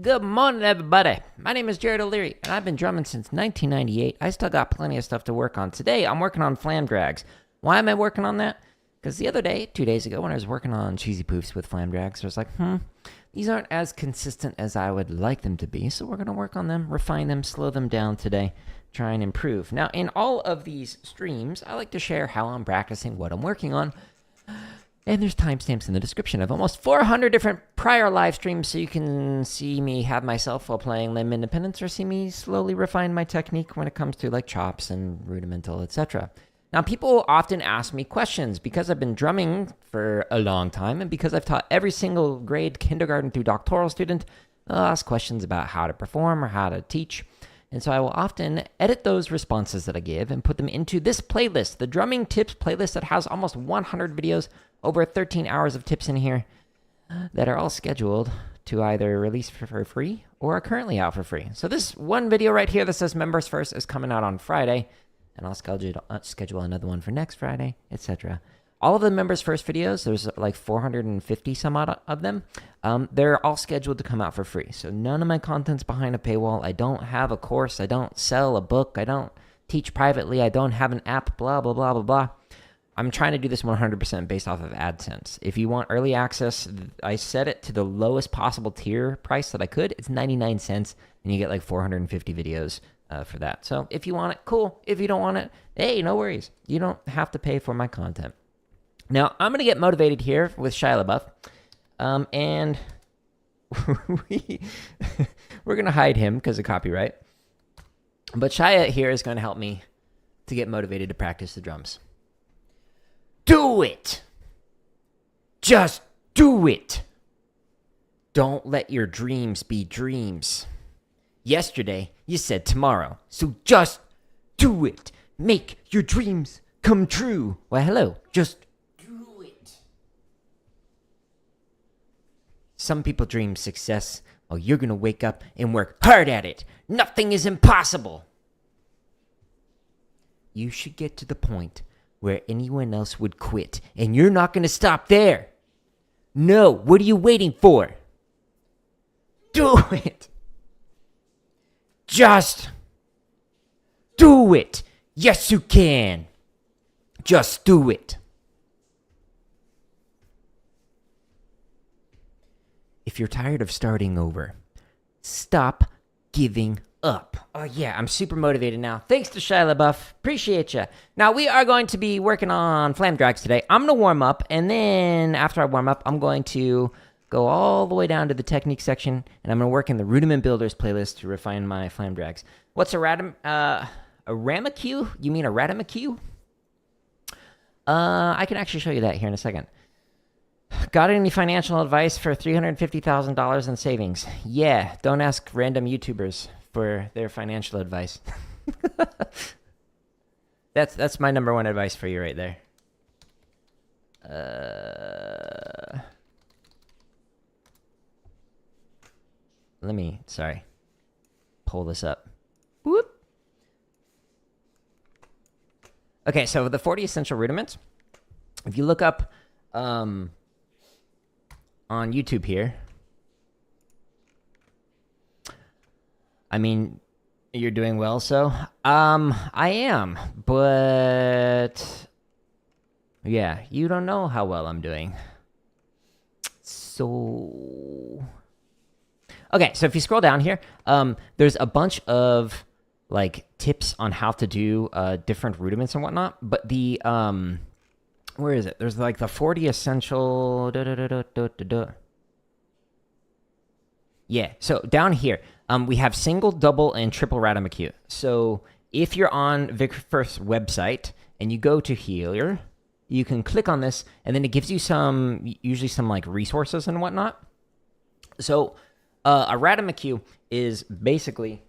Good morning, everybody. My name is Jared O'Leary, and I've been drumming since 1998. I still got plenty of stuff to work on. Today, I'm working on flam drags. Why am I working on that? Because the other day, 2 days ago, when I was working on cheesy poofs with flam drags, I was like, these aren't as consistent as I would like them to be, so we're going to work on them, refine them, slow them down today, try and improve. Now, in all of these streams, I like to share how I'm practicing, what I'm working on, and there's timestamps in the description of almost 400 different prior live streams, so you can see me have myself while playing Limb Independence, or see me slowly refine my technique when it comes to like chops and rudimental, etc. Now, people often ask me questions because I've been drumming for a long time, and because I've taught every single grade, kindergarten through doctoral student. They'll ask questions about how to perform or how to teach. And so I will often edit those responses that I give and put them into this playlist, the Drumming Tips playlist that has almost 100 videos, over 13 hours of tips in here that are all scheduled to either release for free or are currently out for free. So this one video right here that says Members First is coming out on Friday, and I'll schedule another one for next Friday, etc. All of the Members First videos, there's like 450 some odd of them, they're all scheduled to come out for free. So none of my content's behind a paywall. I don't have a course. I don't sell a book. I don't teach privately. I don't have an app, blah, blah, blah, blah, blah. I'm trying to do this 100% based off of AdSense. If you want early access, I set it to the lowest possible tier price that I could. It's 99 cents, and you get like 450 videos for that. So if you want it, cool. If you don't want it, hey, no worries. You don't have to pay for my content. Now, I'm going to get motivated here with Shia LaBeouf, and we're going to hide him because of copyright. But Shia here is going to help me to get motivated to practice the drums. Do it! Just do it! Don't let your dreams be dreams. Yesterday, you said tomorrow, so just do it. Make your dreams come true. Well, hello, just do it. Some people dream success. Oh, you're gonna wake up and work hard at it. Nothing is impossible. You should get to the point where anyone else would quit, and you're not going to stop there. No, what are you waiting for? Do it. Just do it. Yes, you can. Just do it. If you're tired of starting over, stop giving up. Oh yeah, I'm super motivated now. Thanks to Shia LaBeouf. Appreciate you. Now, we are going to be working on flam drags today. I'm going to warm up, and then after I warm up, I'm going to go all the way down to the technique section, and I'm going to work in the Rudiment Builders playlist to refine my flam drags. What's a ratamacue? You mean a ratamacue? I can actually show you that here in a second. Got any financial advice for $350,000 in savings? Yeah, don't ask random YouTubers for their financial advice. That's my number one advice for you right there. Let me, pull this up. Whoop. Okay, so the 40 essential rudiments. If you look up on YouTube here, I mean, you're doing well, so I am, but yeah, you don't know how well I'm doing. So okay, so if you scroll down here, there's a bunch of like tips on how to do different rudiments and whatnot, but the where is it? There's like the 40 essential Yeah, so down here, we have single, double, and triple ratamacue. So if you're on Vic Firth's website and you go to here, you can click on this, and then it gives you usually some like resources and whatnot. So a ratamacue is basically,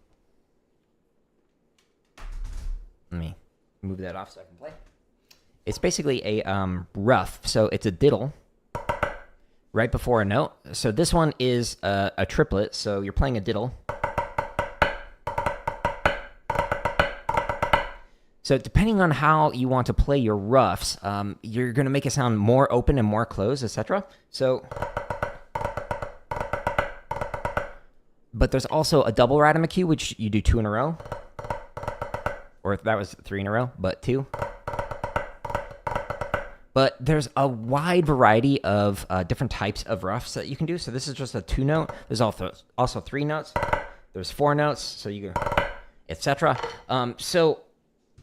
let me move that off so I can play. It's basically a rough, so it's a diddle right before a note. So this one is a triplet, so you're playing a diddle. So depending on how you want to play your roughs, you're going to make it sound more open and more closed, etc. So But there's also a double ratamacue, which you do 2 in a row. Or that was 3 in a row, but 2. But there's a wide variety of different types of roughs that you can do. So this is just a 2-note. There's also 3 notes. There's 4 notes, so you can, etc. So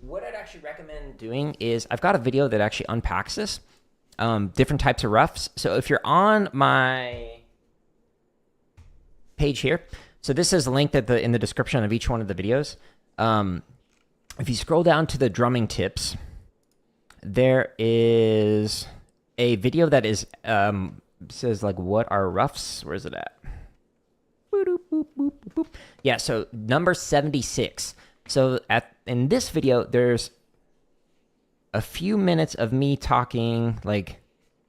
what I'd actually recommend doing is I've got a video that actually unpacks this, different types of roughs. So if you're on my page here, so this is linked in the description of each one of the videos. If you scroll down to the drumming tips, there is a video that is says like what are roughs? Where is it at? Yeah, so number 76. So in this video, there's a few minutes of me talking like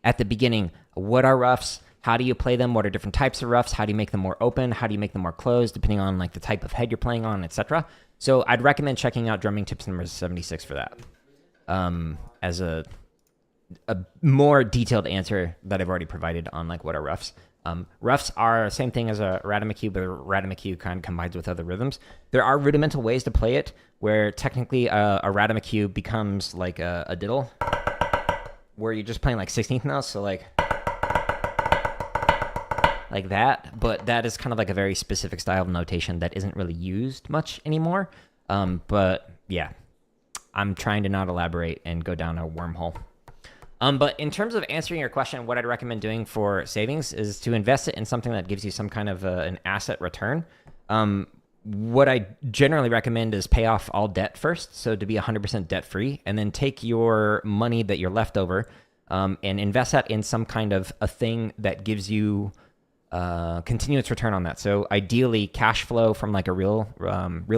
at the beginning. What are roughs? How do you play them? What are different types of roughs? How do you make them more open? How do you make them more closed, depending on like the type of head you're playing on, etc. So I'd recommend checking out drumming tips number 76 for that. As a more detailed answer that I've already provided on like what are roughs. Roughs are same thing as a ratamacue, but a ratamacue kind of combines with other rhythms. There are rudimental ways to play it where technically a ratamacue becomes like a diddle, where you're just playing like 16th notes, so like that. But that is kind of like a very specific style of notation that isn't really used much anymore. But yeah, I'm trying to not elaborate and go down a wormhole. But in terms of answering your question, what I'd recommend doing for savings is to invest it in something that gives you some kind of an asset return. What I generally recommend is pay off all debt first, so to be 100% debt-free, and then take your money that you're left over and invest that in some kind of a thing that gives you continuous return on that. So ideally, cash flow from like a real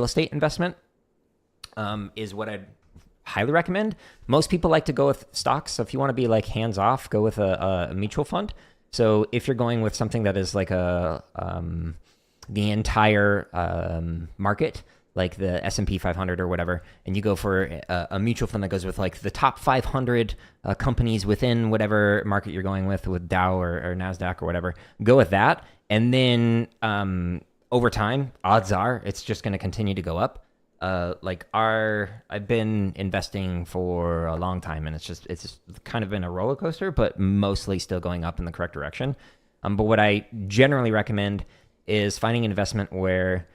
estate investment is what I'd highly recommend. Most people like to go with stocks. So if you want to be like hands off, go with a mutual fund. So if you're going with something that is like the entire market, like the S&P 500 or whatever, and you go for a mutual fund that goes with like the top 500 companies within whatever market you're going with Dow or NASDAQ or whatever, go with that. And then over time, odds are it's just going to continue to go up. I've been investing for a long time, and it's just kind of been a roller coaster, but mostly still going up in the correct direction. But what I generally recommend is finding an investment where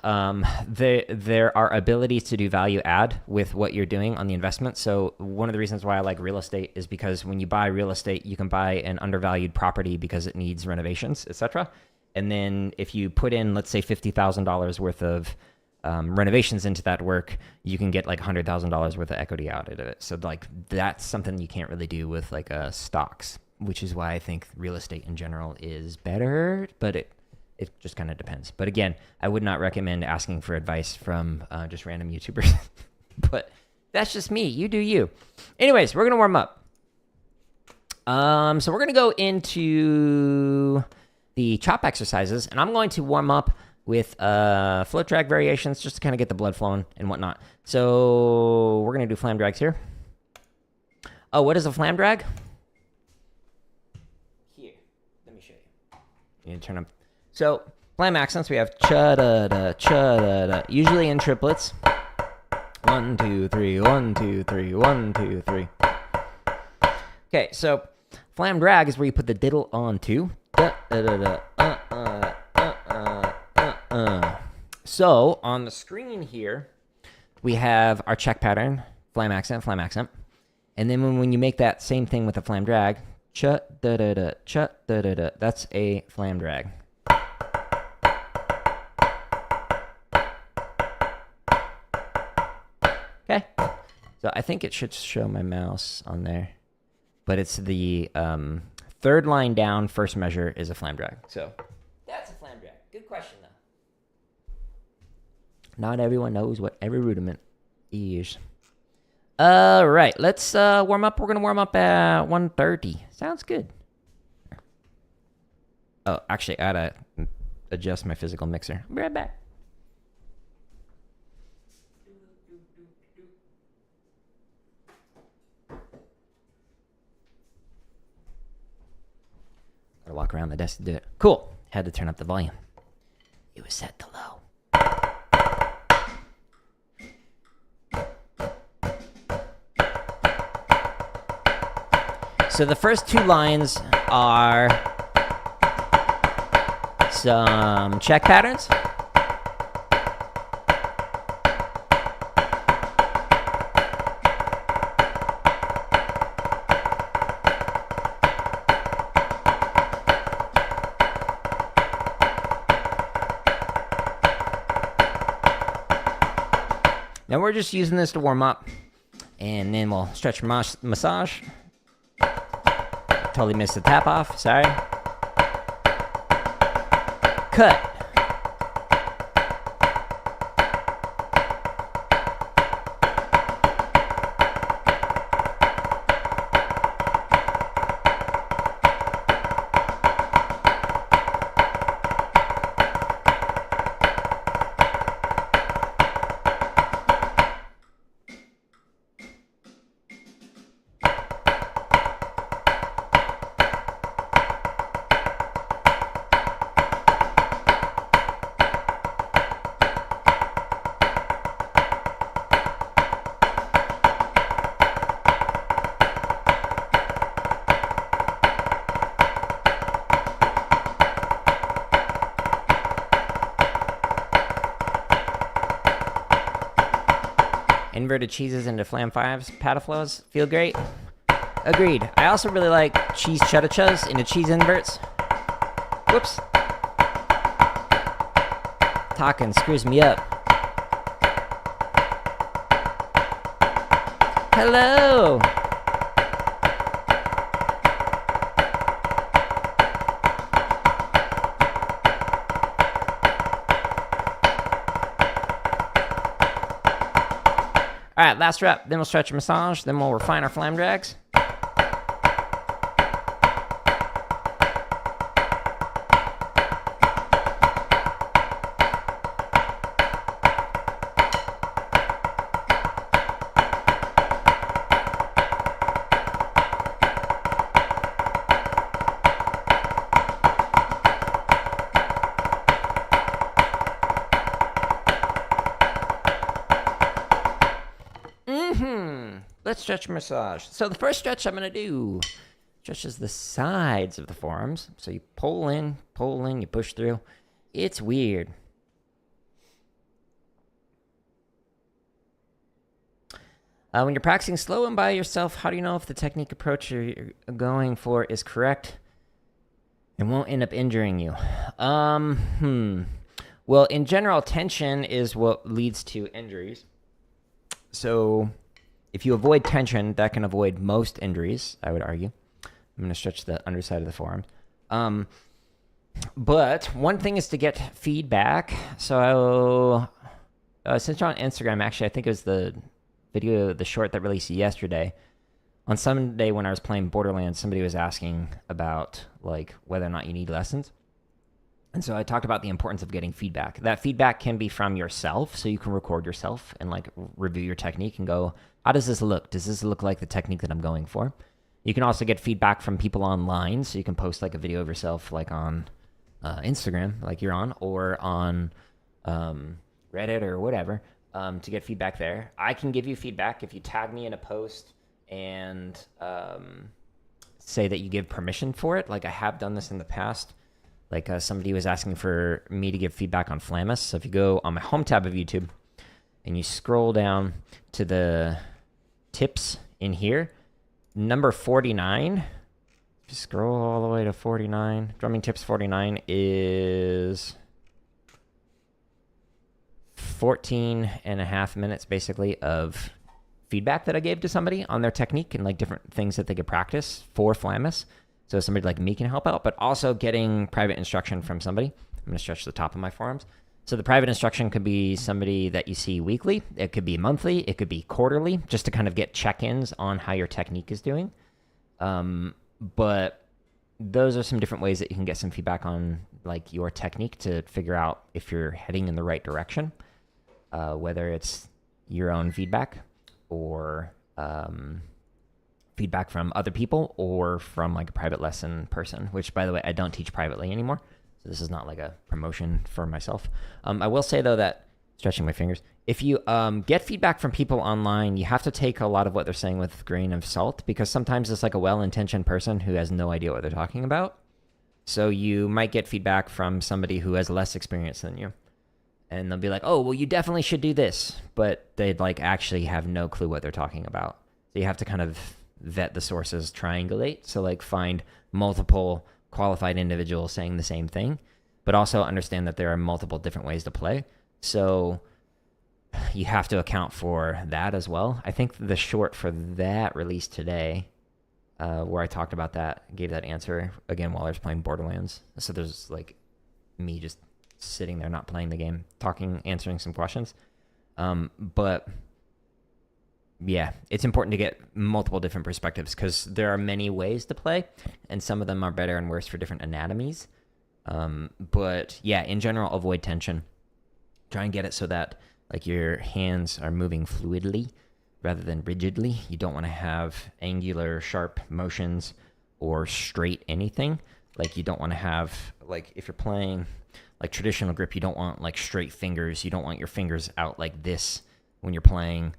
there are abilities to do value add with what you're doing on the investment. So one of the reasons why I like real estate is because when you buy real estate, you can buy an undervalued property because it needs renovations, etc. And then if you put in, let's say, $50,000 worth of renovations into that work, you can get like $100,000 worth of equity out of it. So like that's something you can't really do with like stocks, which is why I think real estate in general is better, but it just kind of depends. But again, I would not recommend asking for advice from just random YouTubers, but that's just me. You do you. Anyways, we're going to warm up. So we're going to go into the chop exercises, and I'm going to warm up with float drag variations just to kind of get the blood flowing and whatnot. So we're going to do flam drags here. Oh, what is a flam drag? Here, let me show you. You need to turn up. So flam accents, we have cha-da-da, cha-da-da, usually in triplets. 1, 2, 3, 1, 2, 3, 1, 2, 3. Okay, so flam drag is where you put the diddle on two. Da-da-da-da, So on the screen here, we have our check pattern, flam accent, and then when you make that same thing with a flam drag, cha da da da, cha da da da, that's a flam drag. Okay, so I think it should show my mouse on there, but it's the third line down, first measure is a flam drag. So that's a flam drag. Good question though. Not everyone knows what every rudiment is. All right, let's warm up. We're going to warm up at 1:30. Sounds good. Oh, actually, I got to adjust my physical mixer. I'll be right back. Gotta walk around the desk to do it. Cool. Had to turn up the volume. it was set to low. So the first two lines are some check patterns. Now we're just using this to warm up, and then we'll stretch massage. Totally missed the tap off, sorry. Cut. Inverted cheeses into Flam 5s, pataflows, feel great. Agreed. I also really like cheese chudachas into cheese inverts. Whoops. Talking screws me up. Hello. All right, last rep. Then we'll stretch and massage. Then we'll refine our flam drags. Let's stretch massage. So the first stretch I'm going to do stretches the sides of the forearms. So you pull in, you push through. It's weird. When you're practicing slow and by yourself, how do you know if the technique approach you're going for is correct and won't end up injuring you? Well, in general, tension is what leads to injuries. So if you avoid tension, that can avoid most injuries, I would argue. I'm going to stretch the underside of the forearm. But one thing is to get feedback. So since you're on Instagram, actually, I think it was the video, the short that released yesterday. On Sunday when I was playing Borderlands, somebody was asking about like whether or not you need lessons. And so I talked about the importance of getting feedback. That feedback can be from yourself, so you can record yourself and like review your technique and go, how does this look? Does this look like the technique that I'm going for? You can also get feedback from people online, so you can post like a video of yourself like on Instagram, like you're on, or on Reddit or whatever, to get feedback there. I can give you feedback if you tag me in a post and say that you give permission for it. Like I have done this in the past. Like somebody was asking for me to give feedback on Flamus. So if you go on my home tab of YouTube and you scroll down to the tips in here, number 49, just scroll all the way to 49. Drumming tips 49 is 14 and a half minutes basically of feedback that I gave to somebody on their technique and like different things that they could practice for Flamus. So somebody like me can help out, but also getting private instruction from somebody. I'm going to stretch the top of my forearms. So the private instruction could be somebody that you see weekly. It could be monthly. It could be quarterly, just to kind of get check-ins on how your technique is doing. But those are some different ways that you can get some feedback on like your technique to figure out if you're heading in the right direction, whether it's your own feedback or feedback from other people or from like a private lesson person, which by the way, I don't teach privately anymore. So this is not like a promotion for myself. I will say, though, that, stretching my fingers, if you get feedback from people online, you have to take a lot of what they're saying with a grain of salt, because sometimes it's like a well-intentioned person who has no idea what they're talking about. So you might get feedback from somebody who has less experience than you. And they'll be like, oh, well, you definitely should do this. But they'd like actually have no clue what they're talking about. So you have to kind of vet the sources, triangulate. So like find multiple qualified individuals saying the same thing, but also understand that there are multiple different ways to play. So you have to account for that as well. I think the short for that released today, where I talked about that, gave that answer again while I was playing Borderlands. So there's like me just sitting there not playing the game, talking, answering some questions. But yeah, it's important to get multiple different perspectives, because there are many ways to play, and some of them are better and worse for different anatomies. But yeah, in general, avoid tension. Try and get it so that like your hands are moving fluidly rather than rigidly. You don't want to have angular, sharp motions or straight anything. Like you don't want to have, like if you're playing like traditional grip, you don't want like straight fingers. You don't want your fingers out like this when you're playing.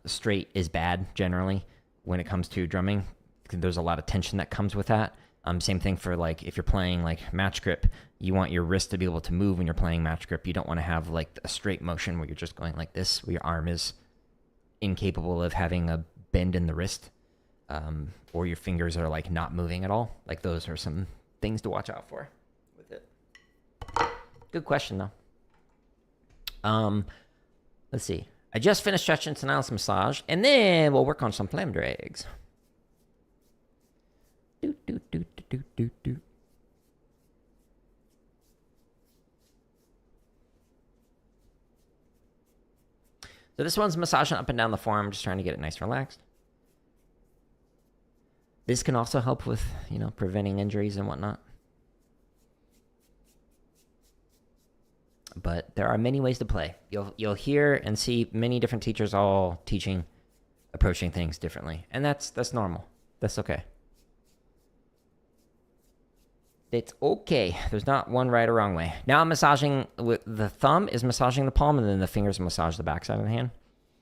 Straight is bad generally when it comes to drumming. There's a lot of tension that comes with that. Same thing for like if you're playing like match grip, you want your wrist to be able to move when you're playing match grip. You don't want to have like a straight motion where you're just going like this, where your arm is incapable of having a bend in the wrist, or your fingers are like not moving at all. Like those are some things to watch out for with it. Good question though. Let's see. I just finished stretching, so now it's massage, and then we'll work on some flam drags. Do, do, do, do, do, do, do. So this one's massaging up and down the forearm, just trying to get it nice and relaxed. This can also help with, you know, preventing injuries and whatnot. But there are many ways to play. You'll hear and see many different teachers all teaching, approaching things differently. And that's normal. That's okay. It's okay. There's not one right or wrong way. Now I'm massaging with the thumb is massaging the palm, and then the fingers massage the backside of the hand.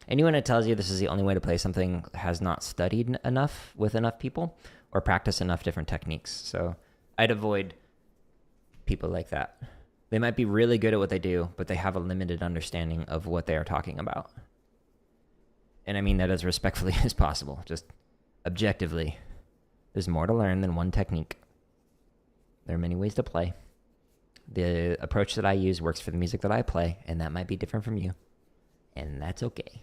Anyone that tells you this is the only way to play something has not studied enough with enough people or practiced enough different techniques. So I'd avoid people like that. They might be really good at what they do, but they have a limited understanding of what they are talking about. And I mean that as respectfully as possible. Just objectively, there's more to learn than one technique. There are many ways to play. The approach that I use works for the music that I play, and that might be different from you. And that's okay.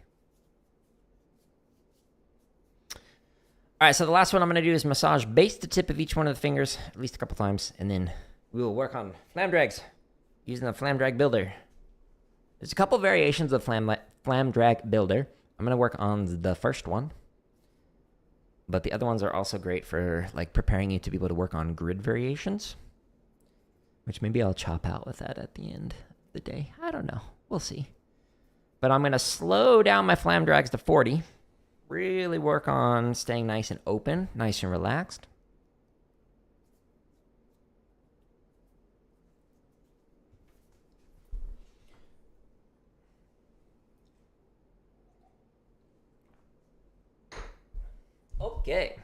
All right, so the last one I'm going to do is massage base to tip of each one of the fingers at least a couple times, and then we will work on flam drags using the Flam Drag Builder. There's a couple variations of Flam Drag Builder. I'm going to work on the first one, but the other ones are also great for like preparing you to be able to work on grid variations, which maybe I'll chop out with that at the end of the day. I don't know. We'll see. But I'm going to slow down my flam drags to 40. Really work on staying nice and open, nice and relaxed. Okay.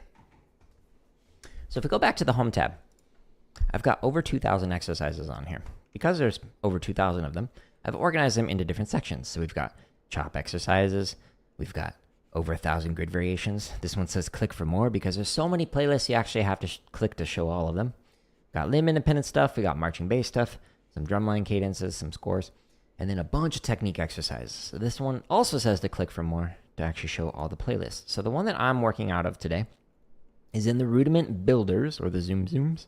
So if we go back to the Home tab, I've got over 2,000 exercises on here. Because there's over 2,000 of them, I've organized them into different sections. So we've got chop exercises. We've got over 1,000 grid variations. This one says click for more because there's so many playlists you actually have to click to show all of them. Got limb independent stuff. We got marching bass stuff, some drumline cadences, some scores, and then a bunch of technique exercises. So this one also says to click for more to actually show all the playlists. So the one that I'm working out of today is in the Rudiment Builders, or the Zoom Zooms.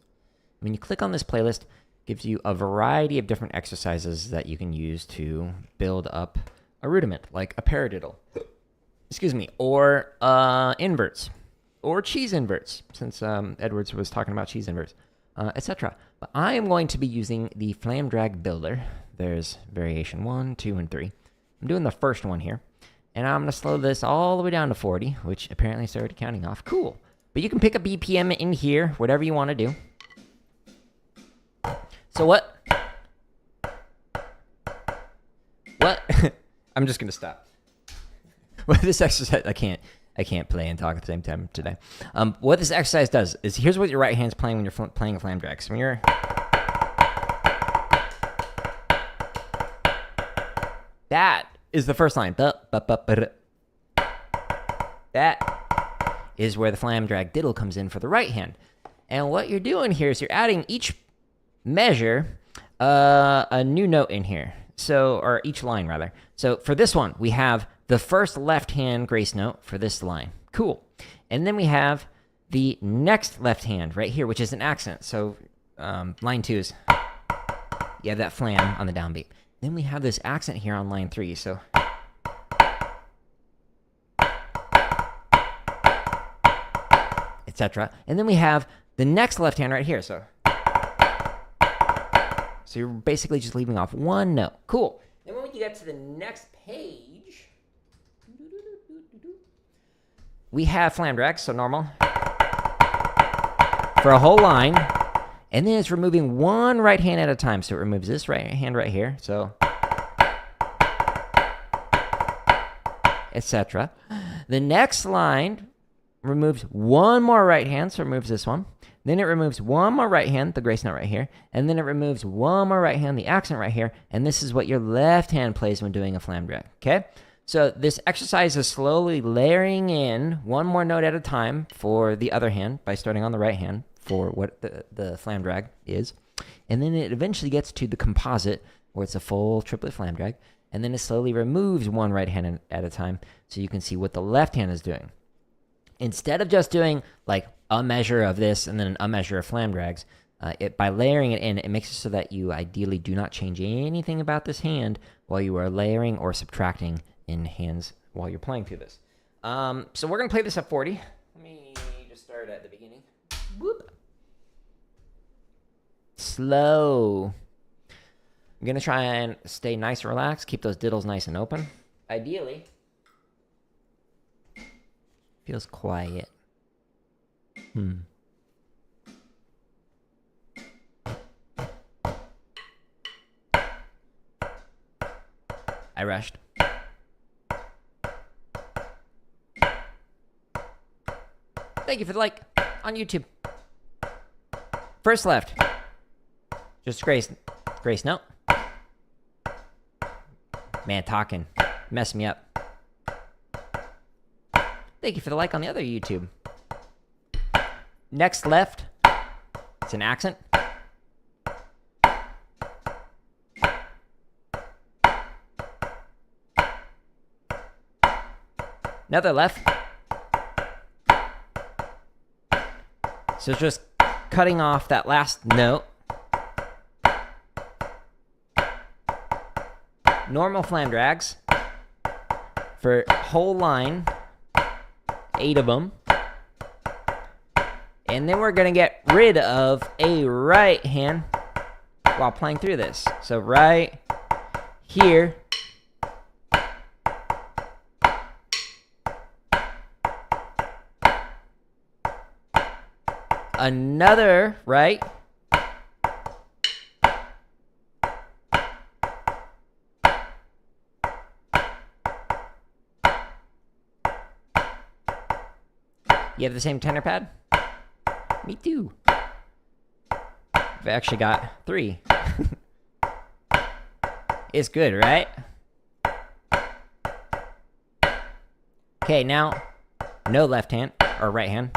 When you click on this playlist, it gives you a variety of different exercises that you can use to build up a rudiment, like a paradiddle, or inverts, or cheese inverts, since Edwards was talking about cheese inverts, etc. But I am going to be using the Flam Drag Builder. There's variation 1, 2, and 3. I'm doing the first one here. And I'm going to slow this all the way down to 40, which apparently it's already counting off. Cool. But you can pick a BPM in here, whatever you want to do. So what? I'm just gonna stop. What this exercise, I can't play and talk at the same time today. What this exercise does is, here's what your right hand's playing when you're playing a flam drag. So when you're, that is the first line. That is where the flam drag diddle comes in for the right hand. And what you're doing here is you're adding each measure a new note in here. So, or each line rather. So for this one, we have the first left hand grace note for this line. Cool. And then we have the next left hand right here, which is an accent. So line 2 is, you have that flam on the downbeat. Then we have this accent here on line 3. So etc. And then we have the next left hand right here. So you're basically just leaving off one note. Cool. Then when you get to the next page, we have flam drags, so normal, for a whole line. And then it's removing one right hand at a time. So it removes this right hand right here. So, etc. The next line removes one more right hand, so it removes this one. Then it removes one more right hand, the grace note right here. And then it removes one more right hand, the accent right here. And this is what your left hand plays when doing a flam drag, okay? So this exercise is slowly layering in one more note at a time for the other hand by starting on the right hand for what the flam drag is. And then it eventually gets to the composite, where it's a full triplet flam drag. And then it slowly removes one right hand at a time so you can see what the left hand is doing. Instead of just doing like a measure of this and then a measure of flam drags, by layering it in, it makes it so that you ideally do not change anything about this hand while you are layering or subtracting in hands while you're playing through this. So we're going to play this at 40. Let me just start at the beginning. Whoop. Slow. I'm going to try and stay nice and relaxed, keep those diddles nice and open. Ideally, feels quiet. I rushed. Thank you for the like on YouTube. First left. Just grace note. Man, talking. Messed me up. Thank you for the like on the other YouTube. Next left. It's an accent. Another left. So it's just cutting off that last note. Normal flam drags for whole line, 8 of them. And then we're going to get rid of a right hand while playing through this. So right here. Another right. You have the same tenor pad? Me too. I've actually got 3. It's good, right? Okay, now, no left hand, or right hand.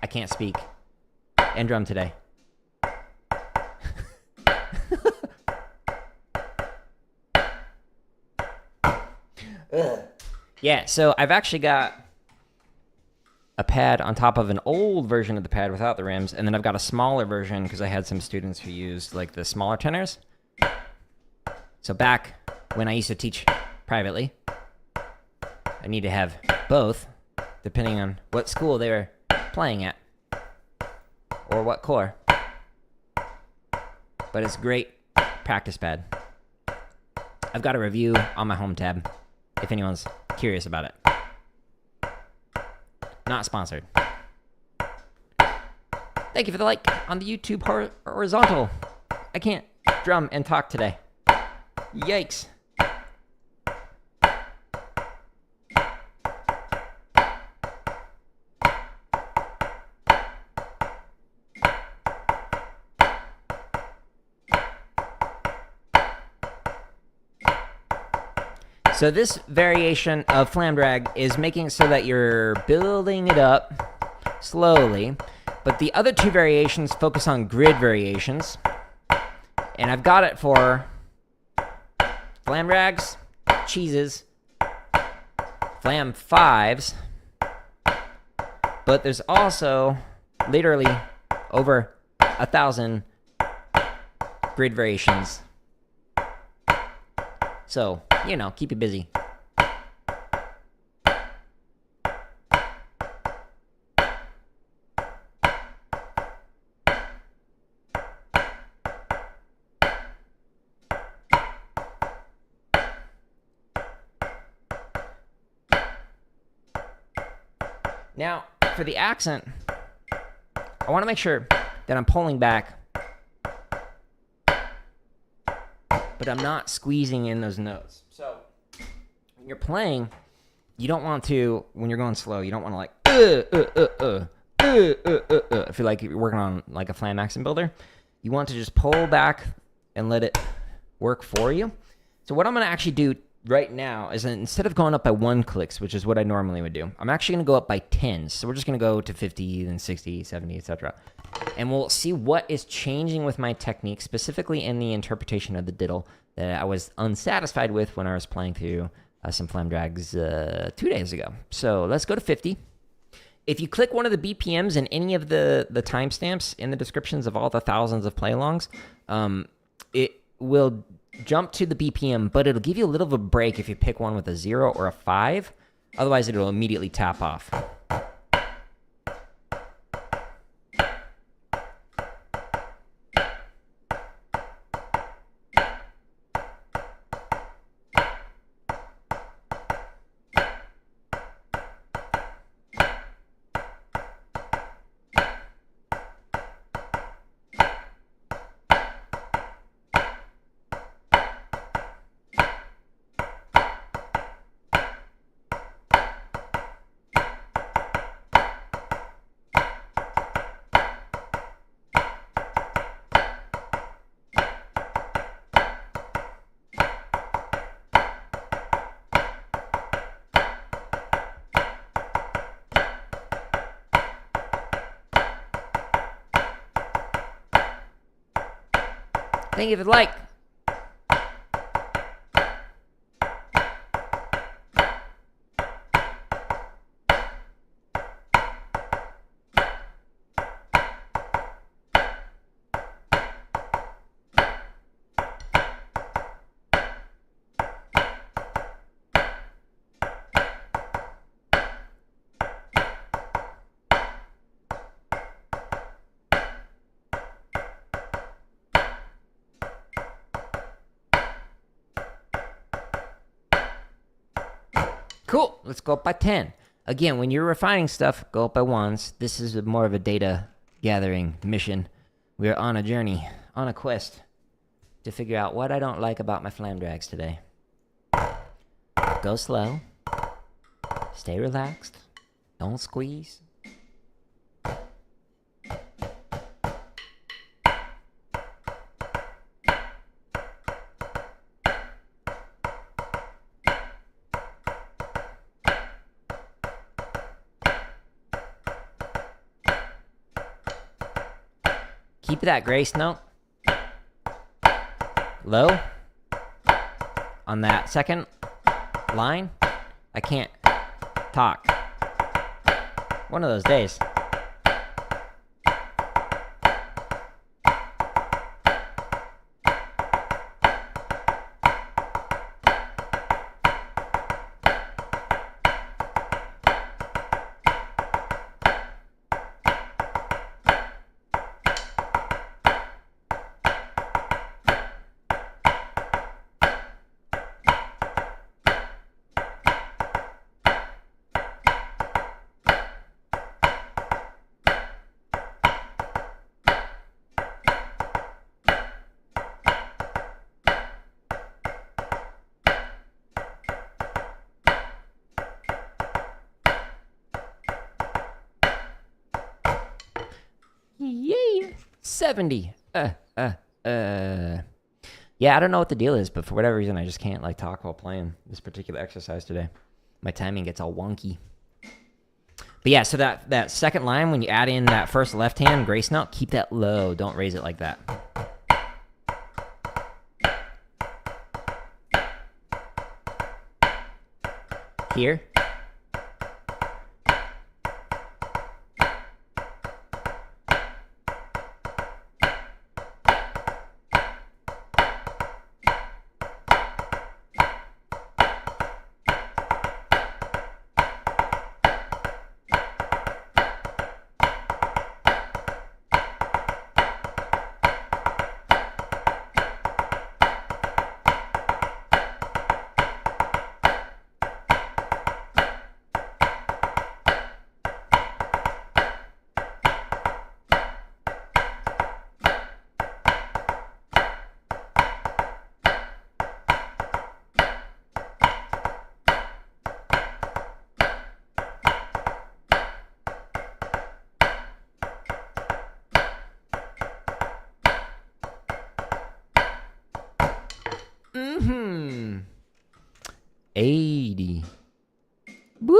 I can't speak. And drum today. Yeah, so I've actually got a pad on top of an old version of the pad without the rims, and then I've got a smaller version because I had some students who used like the smaller tenors. So back when I used to teach privately, I need to have both, depending on what school they were playing at or what corps. But it's a great practice pad. I've got a review on my home tab if anyone's curious about it. Not sponsored. Thank you for the like on the YouTube horizontal. I can't drum and talk today. Yikes. So this variation of flam drag is making it so that you're building it up slowly, but the other two variations focus on grid variations. And I've got it for flam drags, cheeses, flam fives, but there's also literally over 1,000 grid variations. So, you know, keep you busy. Now, for the accent, I want to make sure that I'm pulling back, but I'm not squeezing in those notes. So, when you're playing, you don't want to, when you're going slow, you don't want to like, if you're like, you're working on like a flam accent builder, you want to just pull back and let it work for you. So what I'm going to actually do right now is instead of going up by 1 clicks, which is what I normally would do, I'm actually going to go up by 10s. So we're just going to go to 50, then 60, 70, etc. And we'll see what is changing with my technique, specifically in the interpretation of the diddle that I was unsatisfied with when I was playing through some flam drags 2 days ago. So let's go to 50. If you click one of the BPMs in any of the timestamps in the descriptions of all the thousands of play-alongs, it will jump to the BPM, but it'll give you a little of a break if you pick one with a 0 or a 5. Otherwise, it'll immediately tap off. Thank you if you'd like. Cool. Let's go up by 10. Again, when you're refining stuff, go up by 1s. This is more of a data gathering mission. We are on a journey, on a quest to figure out what I don't like about my flam drags today. Go slow. Stay relaxed. Don't squeeze. Keep that grace note low on that second line. I can't talk. One of those days. 70. Yeah, I don't know what the deal is, but for whatever reason, I just can't like talk while playing this particular exercise today. My timing gets all wonky. But yeah, so that second line, when you add in that first left hand grace note, keep that low. Don't raise it like that. Here. Mm-hmm. 80. Boop.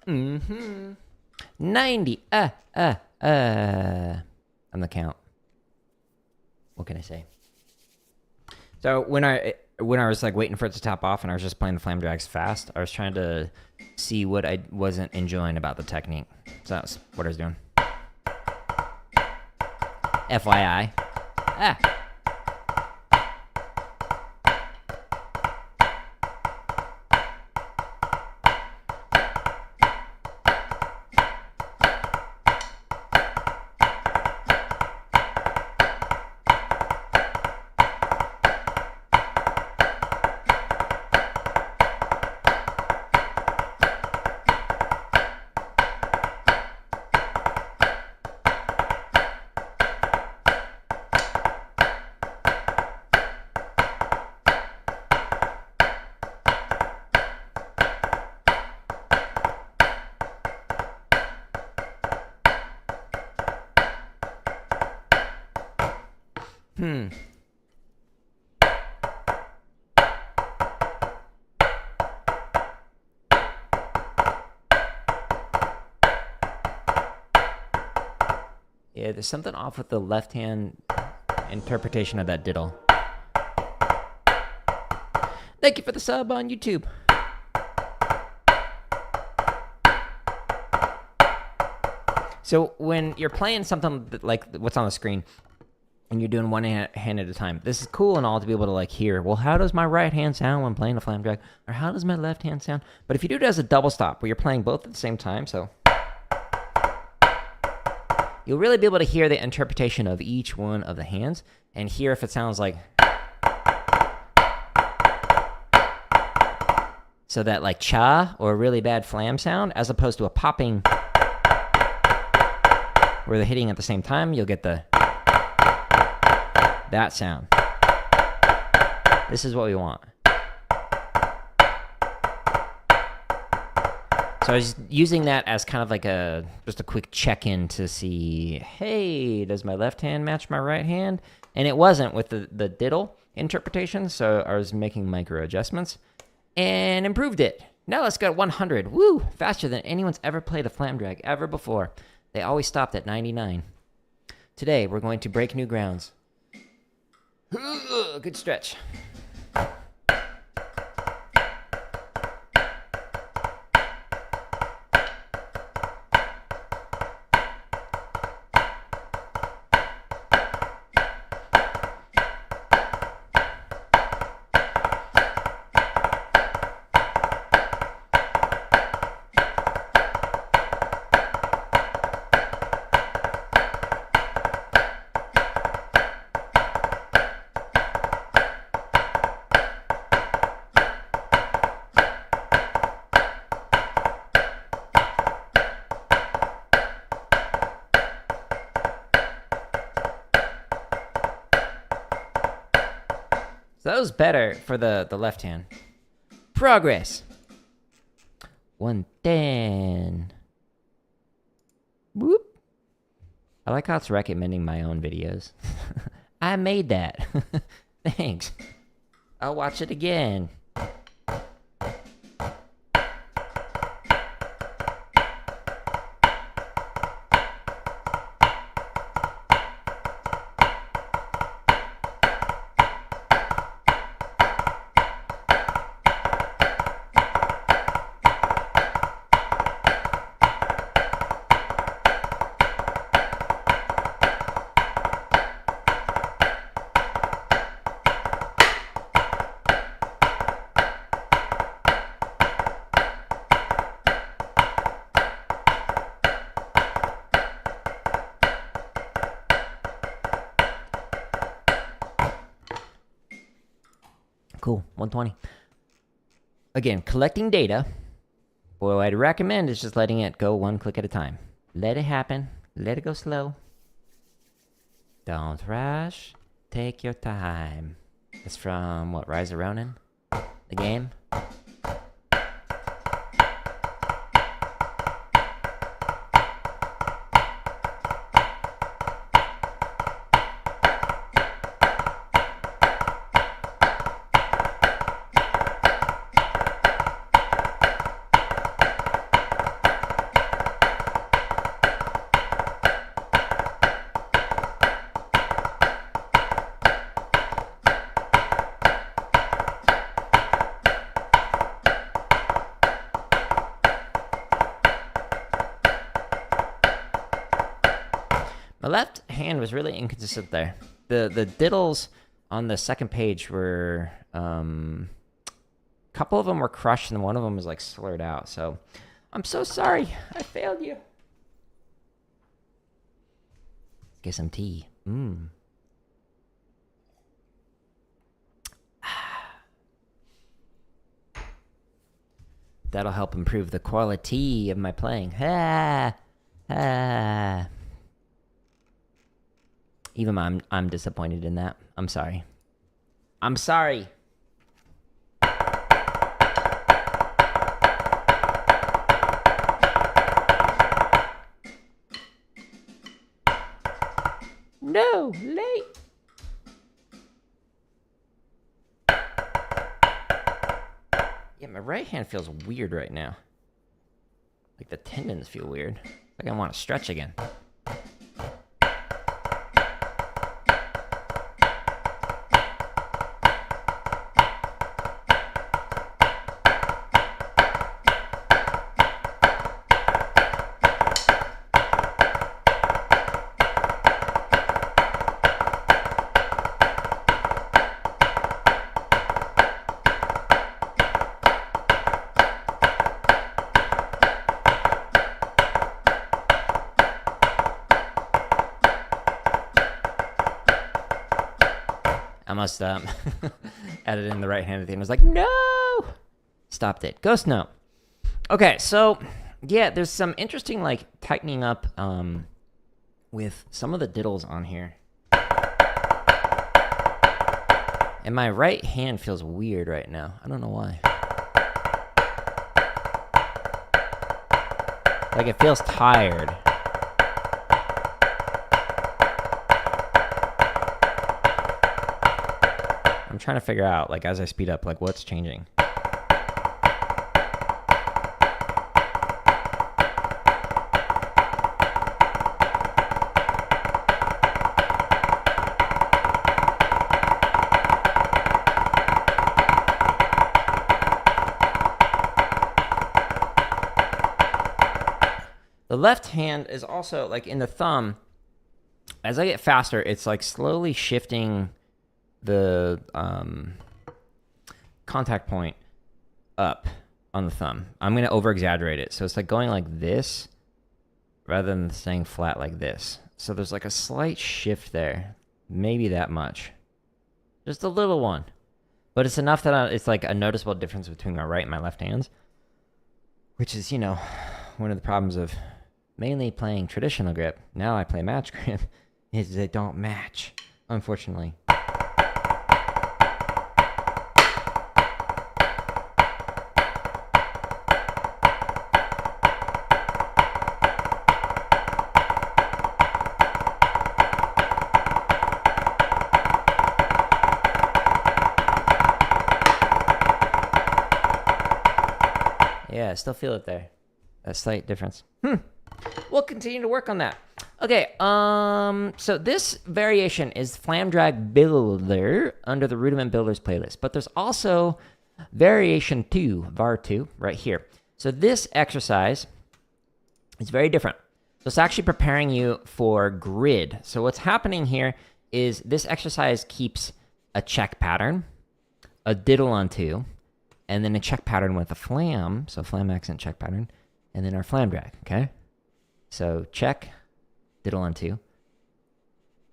Mm-hmm. 90. On the count. What can I say? So when I was like waiting for it to top off and I was just playing the Flam drags fast, I was trying to see what I wasn't enjoying about the technique. So that's what I was doing. FYI. Yeah, there's something off with the left hand interpretation of that diddle. Thank you for the sub on YouTube. So when you're playing something like what's on the screen, and you're doing one hand at a time, this is cool and all to be able to like hear, well, how does my right hand sound when playing a Flam drag? Or how does my left hand sound? But if you do it as a double stop, where you're playing both at the same time, so you'll really be able to hear the interpretation of each one of the hands and hear if it sounds like, so that like cha or a really bad Flam sound, as opposed to a popping where they're hitting at the same time, you'll get that sound. This is what we want. So I was using that as kind of like just a quick check-in to see, hey, does my left hand match my right hand? And it wasn't with the diddle interpretation, so I was making micro adjustments and improved it. Now let's go to 100. Woo! Faster than anyone's ever played a flam drag ever before. They always stopped at 99. Today, we're going to break new grounds. Good stretch. So that was better for the left hand. Progress. 110. Whoop. I like how it's recommending my own videos. I made that. Thanks. I'll watch it again. Cool, 120. Again, collecting data. What I'd recommend is just letting it go one click at a time. Let it happen. Let it go slow. Don't rush. Take your time. It's from, what, Rise of Ronin? The game? My left hand was really inconsistent there. The diddles on the second page were, a couple of them were crushed and one of them was like slurred out. So I'm so sorry. I failed you. Let's get some tea. That'll help improve the quality of my playing. Even I'm disappointed in that. I'm sorry. I'm sorry. No, late. Yeah, my right hand feels weird right now. Like the tendons feel weird. Like I want to stretch again. I must added in the right hand at the end. I was like, no! Stopped it. Ghost note. Okay, so, yeah, there's some interesting, like, tightening up with some of the diddles on here. And my right hand feels weird right now. I don't know why. Like, it feels tired. I'm trying to figure out, like, as I speed up, like, what's changing. The left hand is also, like, in the thumb, as I get faster, it's, like, slowly shifting the contact point up on the thumb. I'm going to over-exaggerate it. So it's, like, going like this rather than staying flat like this. So there's, like, a slight shift there. Maybe that much. Just a little one. But it's enough that it's, like, a noticeable difference between my right and my left hands. Which is, you know, one of the problems of mainly playing traditional grip. Now I play match grip. Is they don't match, unfortunately. Yeah, I still feel it there. That slight difference. We'll continue to work on that. Okay, so this variation is Flam Drag Builder under the Rudiment Builders playlist, but there's also variation 2, var 2, right here. So this exercise is very different. So it's actually preparing you for grid. So what's happening here is this exercise keeps a check pattern, a diddle on 2, and then a check pattern with a flam, so flam accent check pattern, and then our flam drag, okay? So check, diddle on 2,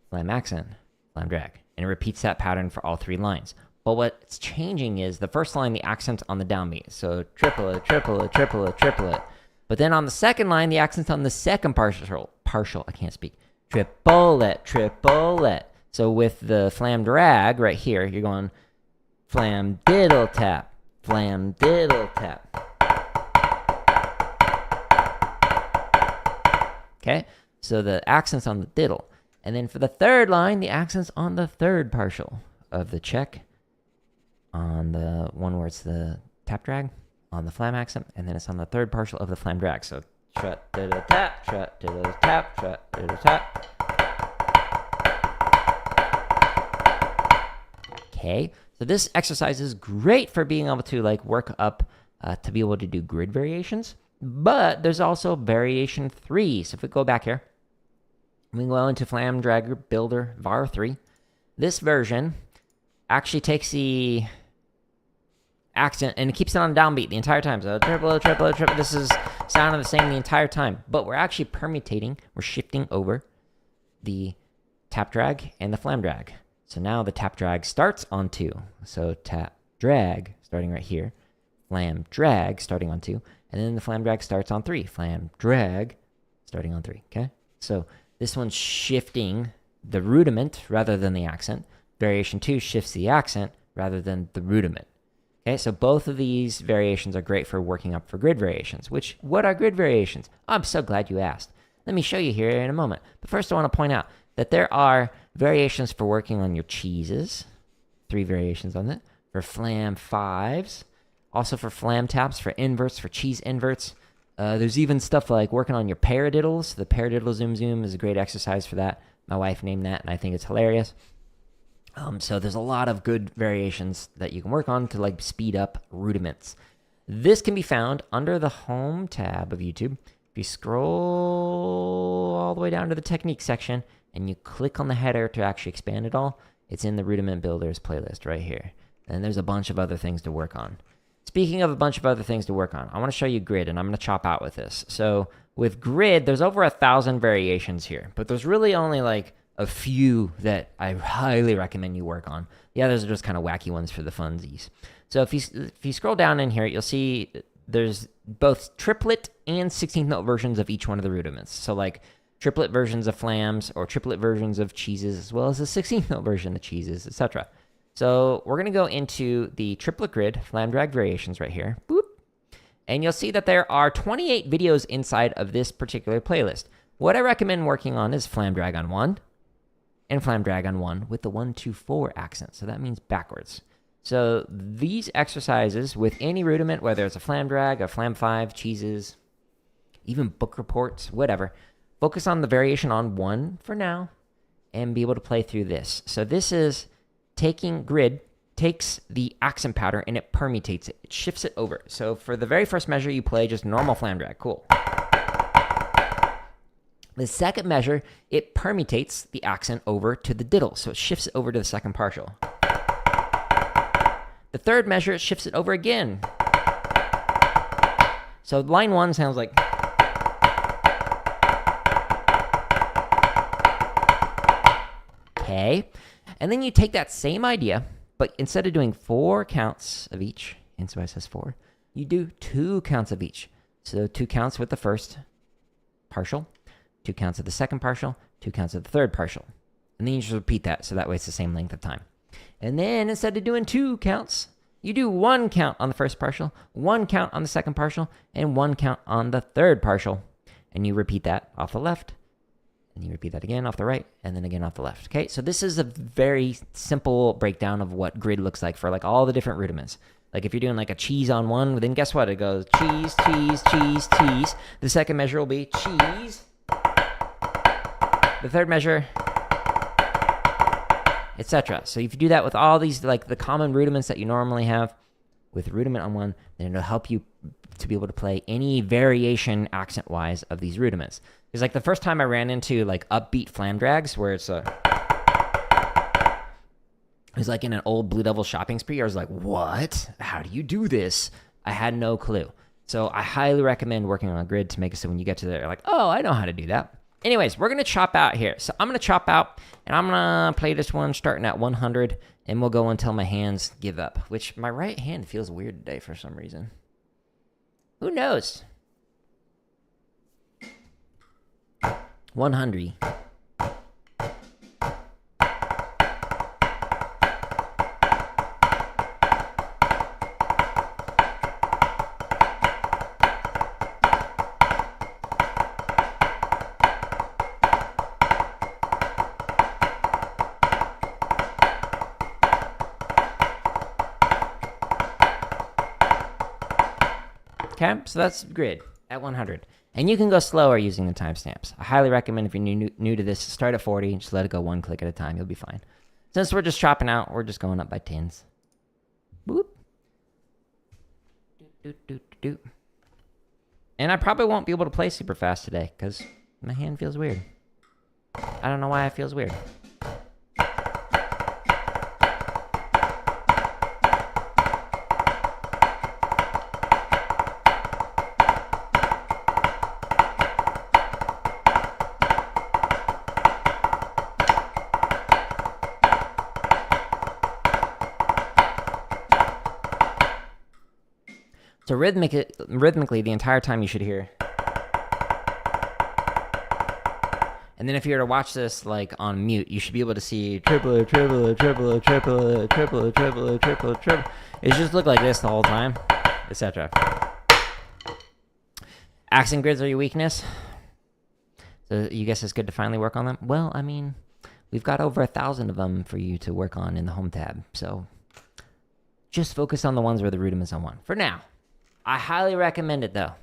flam accent, flam drag. And it repeats that pattern for all 3 lines. But what's changing is the first line, the accent's on the downbeat. So triplet, triplet, triplet, triplet. But then on the second line, the accent's on the second partial, I can't speak. Triplet, triplet. So with the flam drag right here, you're going flam diddle tap, flam diddle tap. Okay, so the accent's on the diddle. And then for the third line, the accent's on the third partial of the check, on the one where it's the tap drag, on the flam accent, and then it's on the third partial of the flam drag. So trut diddle tap, trut diddle tap, trut diddle tap. Okay, so this exercise is great for being able to like work up to be able to do grid variations. But there's also variation 3. So if we go back here, we go into Flam Drag Builder var 3. This version actually takes the accent and it keeps it on downbeat the entire time. So triple, triple, triple. This is sounding the same the entire time. But we're actually permutating. We're shifting over the tap drag and the flam drag. So now the tap drag starts on 2. So tap drag starting right here. Flam drag starting on 2. And then the flam drag starts on 3. Flam drag starting on 3, okay? So this one's shifting the rudiment rather than the accent. Variation 2 shifts the accent rather than the rudiment. Okay, so both of these variations are great for working up for grid variations. What are grid variations? Oh, I'm so glad you asked. Let me show you here in a moment. But first I want to point out that there are variations for working on your cheeses. 3 variations on that. For flam 5s. Also for flam taps, for inverts, for cheese inverts. There's even stuff like working on your paradiddles. The paradiddle zoom zoom is a great exercise for that. My wife named that, and I think it's hilarious. So there's a lot of good variations that you can work on to like speed up rudiments. This can be found under the Home tab of YouTube. If you scroll all the way down to the Technique section, and you click on the header to actually expand it all, it's in the Rudiment Builders playlist right here. And there's a bunch of other things to work on. Speaking of a bunch of other things to work on, I want to show you grid, and I'm going to chop out with this. So with grid, there's over 1,000 variations here, but there's really only like a few that I highly recommend you work on. The others are just kind of wacky ones for the funsies. So if you scroll down in here, you'll see there's both triplet and 16th note versions of each one of the rudiments. So like triplet versions of flams or triplet versions of cheeses, as well as a 16th note version of cheeses, etc. So we're going to go into the triplet grid flam drag variations right here. Boop. And you'll see that there are 28 videos inside of this particular playlist. What I recommend working on is flam drag on 1 and flam drag on 1 with the 1, 2, 4 accent. So that means backwards. So these exercises with any rudiment, whether it's a flam drag, a flam 5, cheeses, even book reports, whatever, focus on the variation on 1 for now and be able to play through this. So this is taking grid, takes the accent pattern and it permutates it. It shifts it over. So for the very first measure, you play just normal flam drag. Cool. The second measure, it permutates the accent over to the diddle, so it shifts it over to the second partial. The third measure, it shifts it over again. So line 1 sounds like... Okay. And then you take that same idea, but instead of doing 4 counts of each, and so it says 4, you do 2 counts of each. So 2 counts with the first partial, 2 counts of the second partial, 2 counts of the third partial. And then you just repeat that, so that way it's the same length of time. And then instead of doing 2 counts, you do 1 count on the first partial, 1 count on the second partial, and 1 count on the third partial. And you repeat that off the left, and you repeat that again off the right, and then again off the left. Okay, so this is a very simple breakdown of what grid looks like for like all the different rudiments. Like if you're doing like a cheese on one, then guess what? It goes cheese, cheese, cheese, cheese. The second measure will be cheese. The third measure, etc. So if you do that with all these, like the common rudiments that you normally have with rudiment on one, then it'll help you to be able to play any variation accent-wise of these rudiments. Because like the first time I ran into like upbeat flam drags where it's a... It was like in an old Blue Devil shopping spree. I was like, what? How do you do this? I had no clue. So I highly recommend working on a grid to make it so when you get to there, you're like, oh, I know how to do that. Anyways, we're going to chop out here. So I'm going to chop out, and I'm going to play this one starting at 100, and we'll go until my hands give up, which my right hand feels weird today for some reason. Who knows? 100. Okay, so that's grid at 100. And you can go slower using the timestamps. I highly recommend if you're new to this, start at 40 and just let it go 1 click at a time. You'll be fine. Since we're just chopping out, we're just going up by 10s. Boop. Doot, doot, doot, doot. And I probably won't be able to play super fast today because my hand feels weird. I don't know why it feels weird. So rhythmically, the entire time you should hear. And then if you were to watch this like on mute, you should be able to see triplet, triplet, triplet, triplet, triplet, triplet, triplet, triplet. It should just look like this the whole time, etc. Accent grids are your weakness. So you guess it's good to finally work on them? Well, I mean, we've got over 1,000 of them for you to work on in the home tab. So just focus on the ones where the rudiment's on one for now. I highly recommend it though.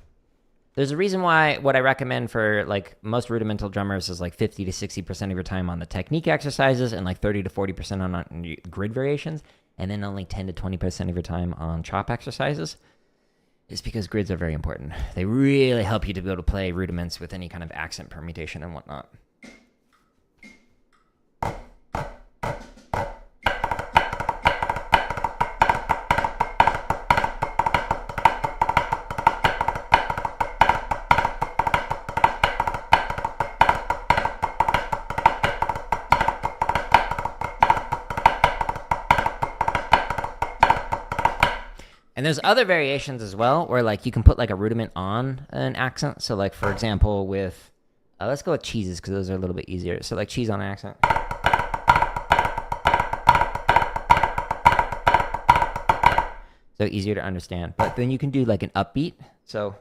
There's a reason why what I recommend for like most rudimental drummers is like 50 to 60% of your time on the technique exercises and like 30 to 40% on grid variations, and then only 10 to 20% of your time on chop exercises. Is because grids are very important. They really help you to be able to play rudiments with any kind of accent permutation and whatnot. And there's other variations as well, where like you can put like a rudiment on an accent. So like for example with, let's go with cheeses because those are a little bit easier. So like cheese on an accent. So easier to understand. But then you can do like an upbeat. So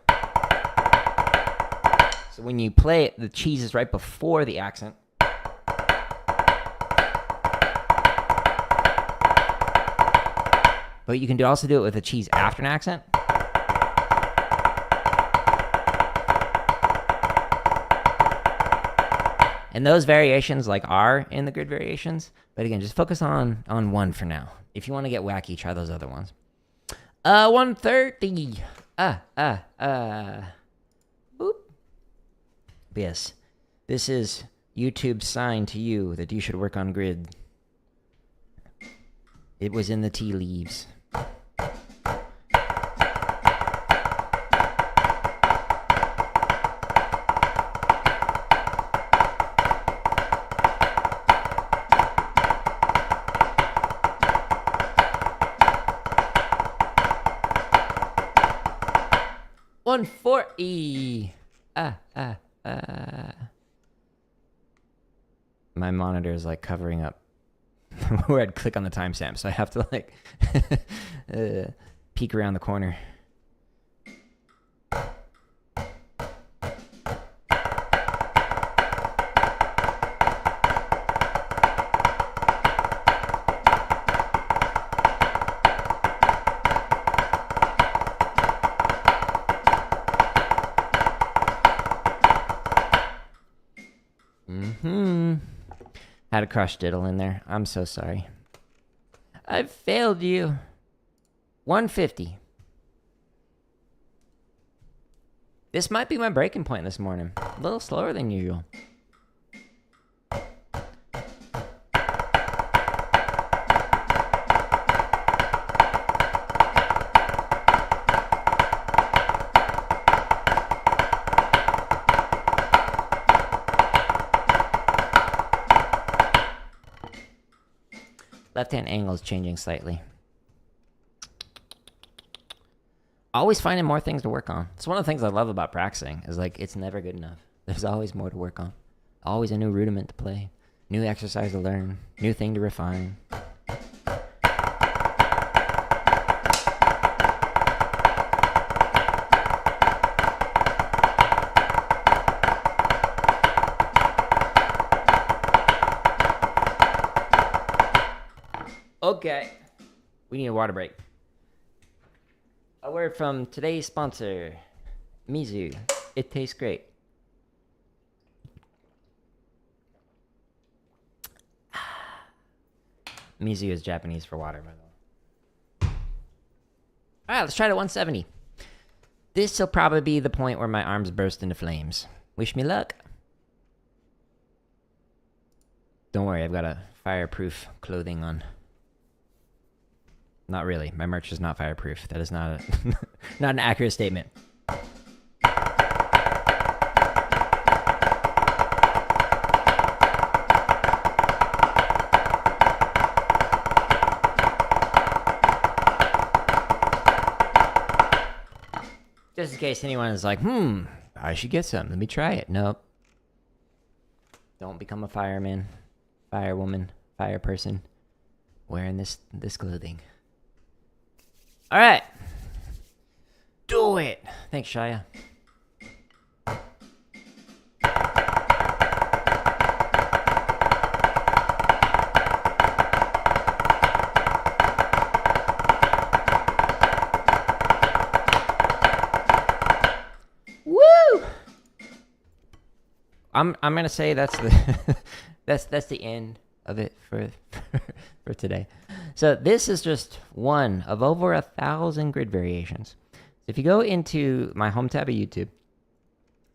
when you play it, the cheese is right before the accent. But you can also do it with a cheese after an accent. And those variations like are in the grid variations. But again, just focus on one for now. If you want to get wacky, try those other ones. 130. Boop. Yes. This is YouTube's sign to you that you should work on grid. It was in the tea leaves. $140. My monitor is like covering up where I'd click on the timestamp, so I have to like peek around the corner. Had a crush diddle in there. I'm so sorry. I've failed you. 150. This might be my breaking point this morning. A little slower than usual. Left-hand angle is changing slightly. Always finding more things to work on. It's one of the things I love about practicing, is like, it's never good enough. There's always more to work on. Always a new rudiment to play. New exercise to learn. New thing to refine. Okay, we need a water break. A word from today's sponsor, Mizu. It tastes great. Mizu is Japanese for water, by the way. All right, let's try to 170. This will probably be the point where my arms burst into flames. Wish me luck. Don't worry, I've got a fireproof clothing on. Not really. My merch is not fireproof. That is not a not an accurate statement. Just in case anyone is like, I should get some. Let me try it. Nope. Don't become a fireman, firewoman, fire person wearing this clothing. All right. Do it. Thanks, Shia. Woo! I'm gonna say that's the that's the end of it for today. So this is just one of over 1,000 grid variations. So if you go into my home tab of YouTube,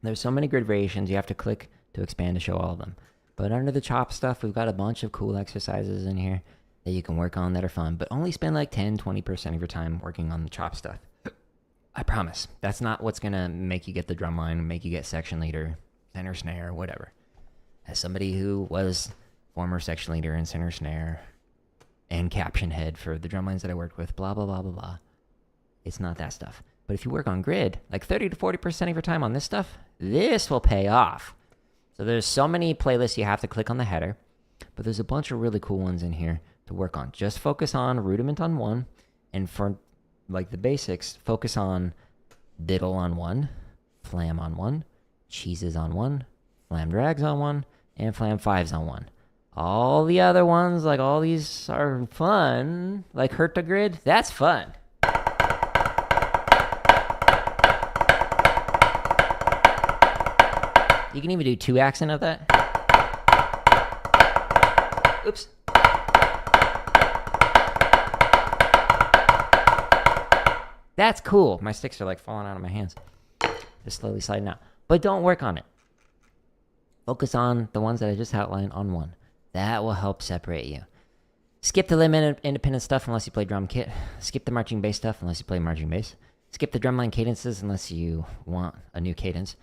there's so many grid variations you have to click to expand to show all of them. But under the chop stuff, we've got a bunch of cool exercises in here that you can work on that are fun, but only spend like 10-20% of your time working on the chop stuff. I promise. That's not what's going to make you get the drum line, make you get section leader, center snare, whatever. As somebody who was former section leader and center snare and caption head for the drum lines that I worked with, blah, blah, blah, blah, blah. It's not that stuff. But if you work on grid, like 30-40% of your time on this stuff, this will pay off. So there's so many playlists you have to click on the header, but there's a bunch of really cool ones in here to work on. Just focus on rudiment on one, and for like the basics, focus on diddle on one, flam on one, cheeses on one, flam drags on one, and flam fives on one. All the other ones, like all these are fun, like hurt to grid, that's fun. You can even do 2 accent of that. Oops. That's cool. My sticks are like falling out of my hands. Just slowly sliding out. But don't work on it. Focus on the ones that I just outlined on one. That will help separate you. Skip the limb independent stuff unless you play drum kit. Skip the marching bass stuff unless you play marching bass. Skip the drumline cadences unless you want a new cadence.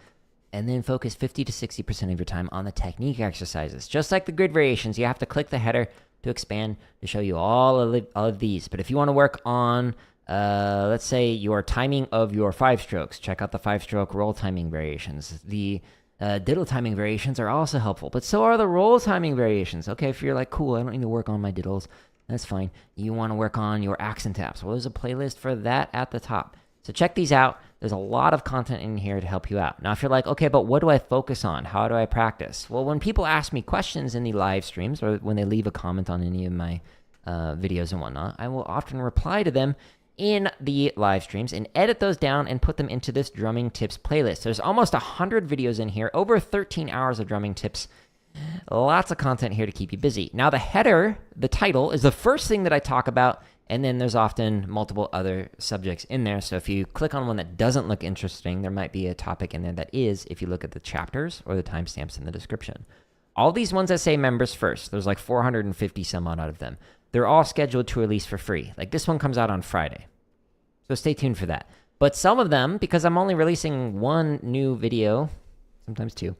And then focus 50 to 60% of your time on the technique exercises. Just like the grid variations, you have to click the header to expand to show you all of these. But if you want to work on, let's say, your timing of your 5-strokes, check out the 5-stroke roll timing variations. The diddle timing variations are also helpful, but so are the roll timing variations. Okay, if you're like, cool, I don't need to work on my diddles, that's fine. You want to work on your accent taps. Well, there's a playlist for that at the top. So check these out. There's a lot of content in here to help you out. Now, if you're like, okay, but what do I focus on? How do I practice? Well, when people ask me questions in the live streams or when they leave a comment on any of my videos and whatnot, I will often reply to them in the live streams and edit those down and put them into this drumming tips playlist. There's almost 100 videos in here, over 13 hours of drumming tips. Lots of content here to keep you busy. Now, the header, the title, is the first thing that I talk about, and then there's often multiple other subjects in there. So if you click on one that doesn't look interesting, there might be a topic in there that is, if you look at the chapters or the timestamps in the description. All these ones that say members first, there's like 450 some odd out of them. They're all scheduled to release for free. Like this one comes out on Friday. So stay tuned for that. But some of them, because I'm only releasing one new video, sometimes two,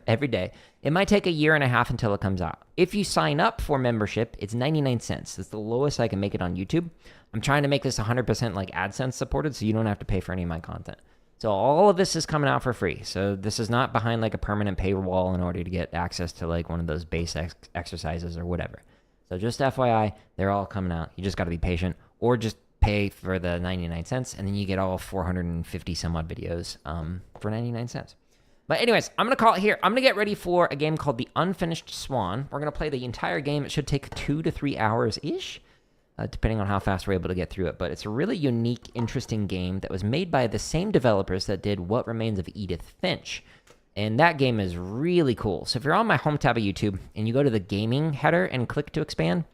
every day, it might take a year and a half until it comes out. If you sign up for membership, it's 99 cents. It's the lowest I can make it on YouTube. I'm trying to make this 100% like AdSense supported, so you don't have to pay for any of my content. So all of this is coming out for free. So this is not behind like a permanent paywall in order to get access to like one of those base exercises or whatever. So just FYI, they're all coming out. You just got to be patient, or just pay for the 99 cents, and then you get all 450 some odd videos for 99 cents. But anyways, I'm going to call it here. I'm going to get ready for a game called The Unfinished Swan. We're going to play the entire game. It should take 2 to 3 hours-ish, depending on how fast we're able to get through it. But it's a really unique, interesting game that was made by the same developers that did What Remains of Edith Finch. And that game is really cool. So if you're on my home tab of YouTube and you go to the gaming header and click to expand,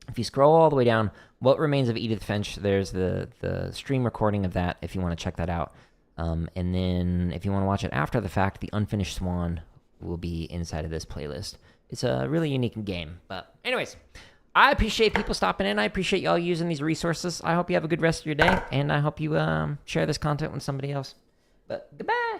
if you scroll all the way down, What Remains of Edith Finch, there's the stream recording of that if you want to check that out. And then if you want to watch it after the fact, The Unfinished Swan will be inside of this playlist. It's a really unique game. But anyways, I appreciate people stopping in. I appreciate y'all using these resources. I hope you have a good rest of your day, and I hope you share this content with somebody else. But goodbye!